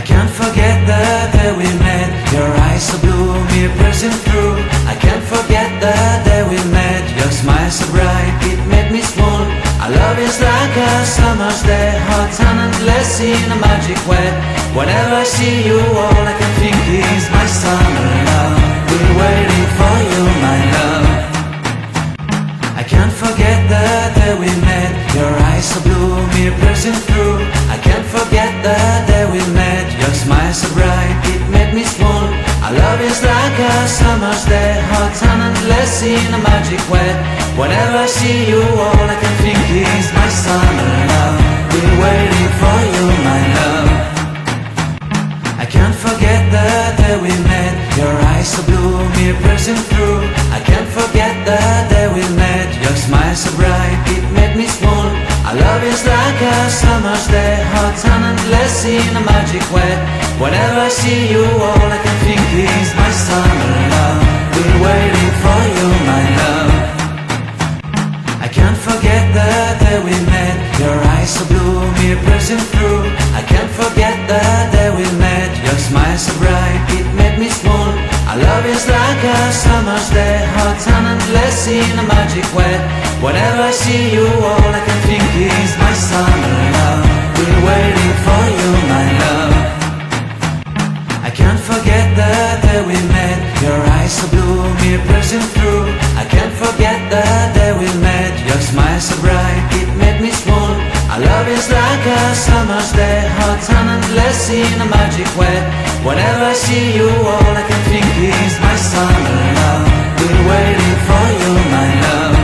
can't forget the day we met. Your eyes so blue, me pressing through. I can't forget the day we met. Your smile so bright, it made me swoon. Our love is like a summer's day, hot and endless in a magic way. Whenever I see you, all I can think is my summer love. We're waiting for you, my love. I can't forget the day we met. Your eyes so blue, me pressing through. I can't forget the day we met. Your smile so bright, it made me swoon. Our love is like a summer's day, hot and endless in a magic way. Whenever I see you, all I can think is my summer love. We're waiting for you, my love. I can't forget the day we met. Your eyes so blue, me pressing through. I can't forget the day we met. Your smile so bright, it made me swoon. Our love is like a summer's day, hot and endless in a magic way. Whenever I see you, all I can think is my summer love. We're waiting for you, my love. I can't forget the day we met. Your eyes so blue, me pressing through. I can't forget the day we met. Your smile so bright, it made me swoon. Our love is like a summer's day, hot and endless in a magic way. Whenever I see you, all I can think is my summer love. We're waiting for you, my love. I can't forget the day we met. Your eyes so blue, me pressing through. I can't forget the day we met. Your smile so bright, it made me swoon. Our love is like a summer's day, hot and endless in a magic way. Whenever I see you, all I can think is my summer love. We're waiting for you, my love.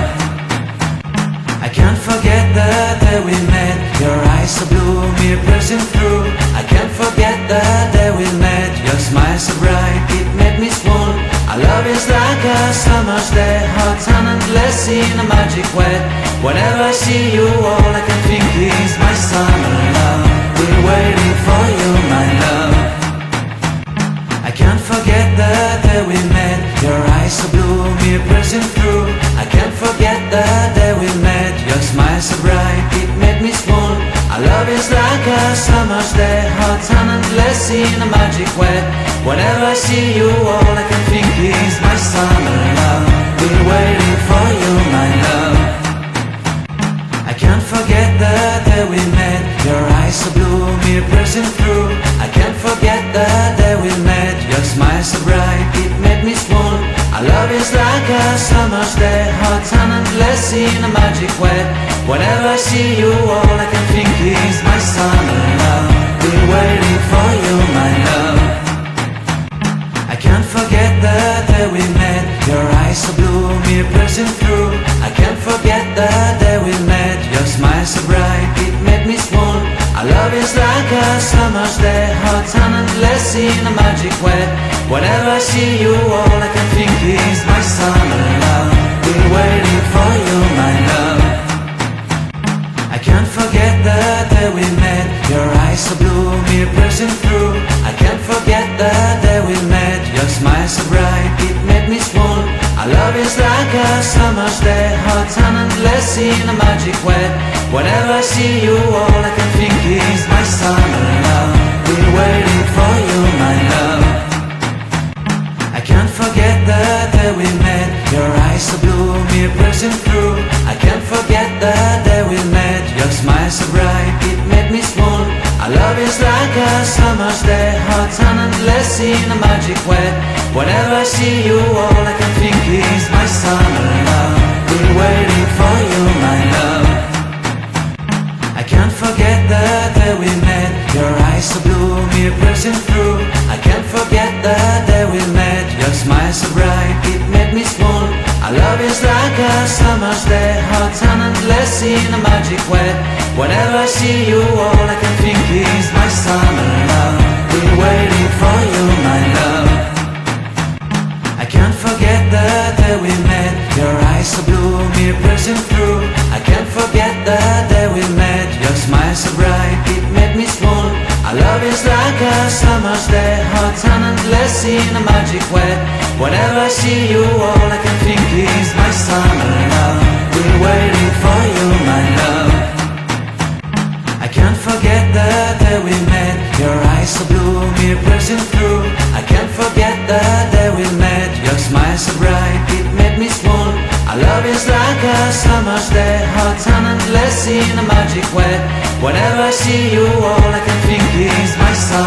I can't forget the day we met. Your eyes so blue, me pressing through. I can't forget the day we met. Your smile so bright, it made me swoon. Our love is like a summer's day, hot and endless in a magic way. Whenever I see you, all I can think is my summer love. We're waiting for you, my love. I can't forget the day we met. Your eyes so blue, me pressing through. I can't forget the day we met. Your smile so bright, it made me swoon. Our love is like a summer's day, hot and endless in a magic way. Whenever I see you, all I can think is my summer love. We're waiting for you, my love. I can't forget the day we met. Your eyes so blue, me pressing through. I can't forget the day we met. Your smile so bright, it made me swoon. Our love is like a summer's day, hot and endless in a magic way. Whenever I see you, all I can think is my summer love. We're waiting for you, my love. I can't forget the day we met. Your eyes so blue, me pressing through. I can't forget the day we met. Your smile so bright, it made me swoon. Our love is like a summer's day, hot and endless in a magic way. Whenever I see you, all I can think is my summer love. We're waiting for you, my love. I can't forget the day we met. Your eyes so blue, me pressing through. I can't forget the day we met. Your smile so bright, it made me swoon. Our love is like a summer's day, hot and endless in a magic way. Whenever I see you, all I can think is my summer love. We're waiting for you, my love. I can't forget the day we met. Your eyes so blue, me pressing through. I can't forget the day we met. Your smile so bright, it made me swoon. Our love is like a summer's day, hot and endless in a magic way. Whenever I see you, all I can think is my summer love. We're waiting for you, my love. I can't forget the day we met. Your eyes so blue, me pressing through. I can't forget the day we met. Your smile so bright, it made me swoon. Our love is like a summer's day, hot and endless in a magic way. Whenever I see you, all I can think is my summer love. We're waiting for you, my love. I can't forget the day we met. Your eyes so blue, me pressing through. I can't forget the day we met. Your smile so bright, it made me swoon. Our love is like a summer's day, hot and endless in a magic way. Whenever I see you, all I can think is my summer love. We're waiting for you, my love. I can't forget the day we met. Your eyes so blue, the day we met. Your smile so bright, it made me swoon. Our love is like a summer's day, hot and endless in a magic way. Whenever I see you, all I can think is my son.